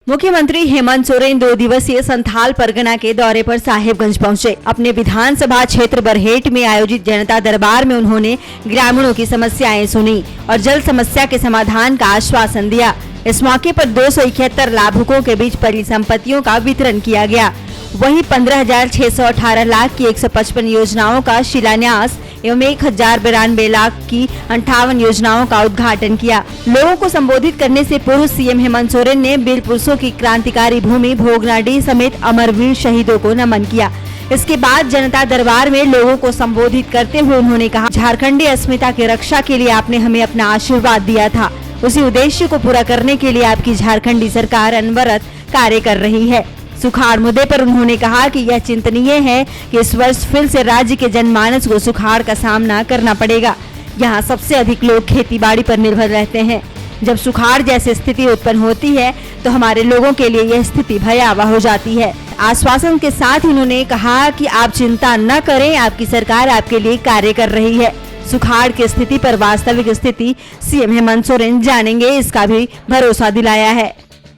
मुख्यमंत्री हेमंत सोरेन 2 दिवसीय संथाल परगना के दौरे पर साहेबगंज पहुंचे। अपने विधानसभा क्षेत्र बरहेट में आयोजित जनता दरबार में उन्होंने ग्रामीणों की समस्याएं सुनी और जल समस्या के समाधान का आश्वासन दिया। इस मौके पर 271 लाभुकों के बीच परिसंपत्तियों का वितरण किया गया। वहीं 15,618 लाख की 155 योजनाओं का शिलान्यास एवं 1,092 लाख की 58 योजनाओं का उद्घाटन किया। लोगों को संबोधित करने से पूर्व सीएम हेमंत सोरेन ने वीर पुरुषों की क्रांतिकारी भूमि भोगनाडीह समेत अमरवीर शहीदों को नमन किया। इसके बाद जनता दरबार में लोगों को संबोधित करते हुए उन्होंने कहा, झारखंडी अस्मिता की रक्षा के लिए आपने हमें अपना आशीर्वाद दिया था। उसी उद्देश्य को पूरा करने के लिए आपकी झारखंडी सरकार अनवरत कार्य कर रही है। सुखाड़ मुद्दे पर उन्होंने कहा कि यह चिंतनीय है कि इस वर्ष फिर से राज्य के जनमानस को सुखाड़ का सामना करना पड़ेगा। यहाँ सबसे अधिक लोग खेतीबाड़ी पर निर्भर रहते हैं। जब सुखाड़ जैसी स्थिति उत्पन्न होती है तो हमारे लोगों के लिए यह स्थिति भयावह हो जाती है। आश्वासन के साथ उन्होंने कहा कि आप चिंता न करें, आपकी सरकार आपके लिए कार्य कर रही है। सुखाड़ की स्थिति पर वास्तविक स्थिति सीएम हेमंत सोरेन जानेंगे, इसका भी भरोसा दिलाया है।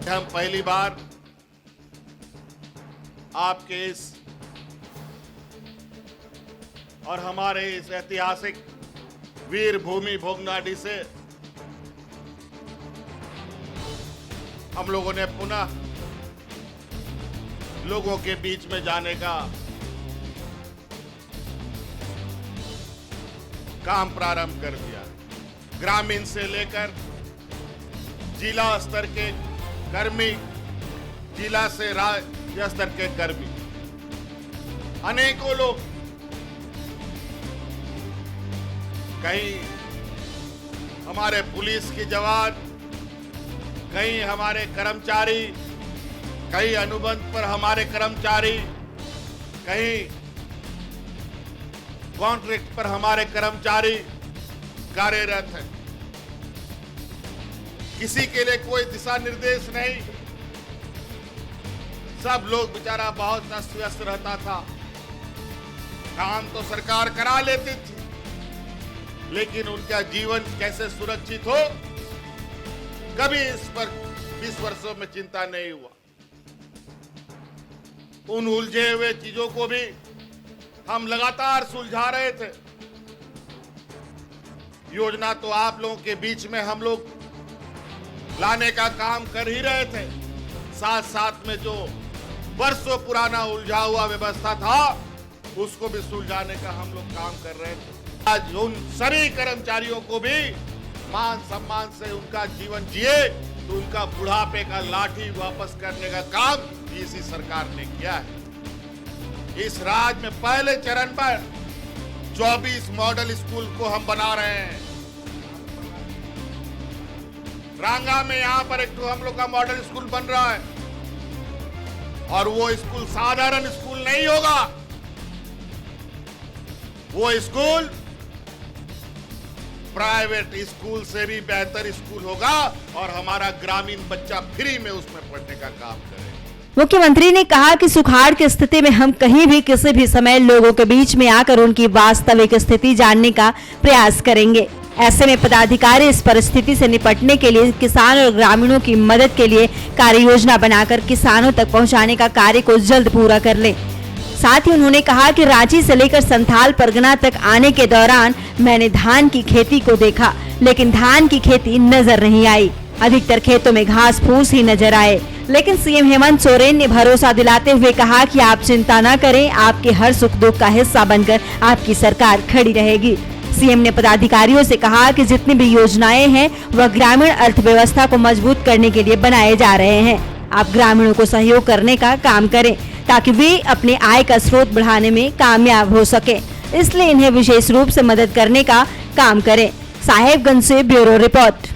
हम पहली बार आपके इस और हमारे इस ऐतिहासिक वीर भूमि भोगनाडीह से हम लोगों ने पुनः लोगों के बीच में जाने का काम प्रारंभ कर दिया। ग्रामीण से लेकर जिला स्तर के कर्मी, जिला से राज्य स्तर के कर्मी, अनेकों लोग, कहीं हमारे पुलिस के जवान, कहीं हमारे कर्मचारी, कहीं अनुबंध पर हमारे कर्मचारी, कहीं कॉन्ट्रैक्ट पर हमारे कर्मचारी कार्यरत हैं। किसी के लिए कोई दिशा निर्देश नहीं। सब लोग बेचारा बहुत अस्त व्यस्त रहता था। काम तो सरकार करा लेती थी, लेकिन उनका जीवन कैसे सुरक्षित हो, कभी इस पर 20 वर्षों में चिंता नहीं हुआ। उन उलझे हुए चीजों को भी हम लगातार सुलझा रहे थे। योजना तो आप लोगों के बीच में हम लोग लाने का काम कर ही रहे थे, साथ साथ में जो वर्षों पुराना उलझा हुआ व्यवस्था था उसको भी सुलझाने का हम लोग काम कर रहे थे। आज उन सभी कर्मचारियों को भी मान सम्मान से उनका जीवन जिए तो उनका बुढ़ापे का लाठी वापस करने का काम इसी सरकार ने किया है। इस राज्य में पहले चरण पर 24 मॉडल स्कूल को हम बना रहे हैं। रांगा में यहाँ पर एक हम लोग का मॉडल स्कूल बन रहा है और वो स्कूल साधारण स्कूल नहीं होगा। वो स्कूल प्राइवेट स्कूल से भी बेहतर स्कूल होगा और हमारा ग्रामीण बच्चा फ्री में उसमें पढ़ने का काम करेगा। मुख्यमंत्री ने कहा कि सुखाड़ की स्थिति में हम कहीं भी किसी भी समय लोगों के बीच में आकर उनकी वास्तविक स्थिति जानने का प्रयास करेंगे। ऐसे में पदाधिकारी इस परिस्थिति से निपटने के लिए किसान और ग्रामीणों की मदद के लिए कार्य योजना बनाकर किसानों तक पहुंचाने का कार्य को जल्द पूरा कर ले। साथ ही उन्होंने कहा कि रांची से लेकर संथाल परगना तक आने के दौरान मैंने धान की खेती को देखा, लेकिन धान की खेती नजर नहीं आई। अधिकतर खेतों में घास फूस ही नजर आए। लेकिन सीएम हेमंत सोरेन ने भरोसा दिलाते हुए कहा कि आप चिंता न करें, आपके हर सुख दुख का हिस्सा बनकर आपकी सरकार खड़ी रहेगी। सीएम ने पदाधिकारियों से कहा कि जितनी भी योजनाएं हैं वह ग्रामीण अर्थव्यवस्था को मजबूत करने के लिए बनाए जा रहे हैं। आप ग्रामीणों को सहयोग करने का काम करें ताकि वे अपने आय का स्रोत बढ़ाने में कामयाब हो सके। इसलिए इन्हें विशेष रूप से मदद करने का काम करें। साहेबगंज से ब्यूरो रिपोर्ट।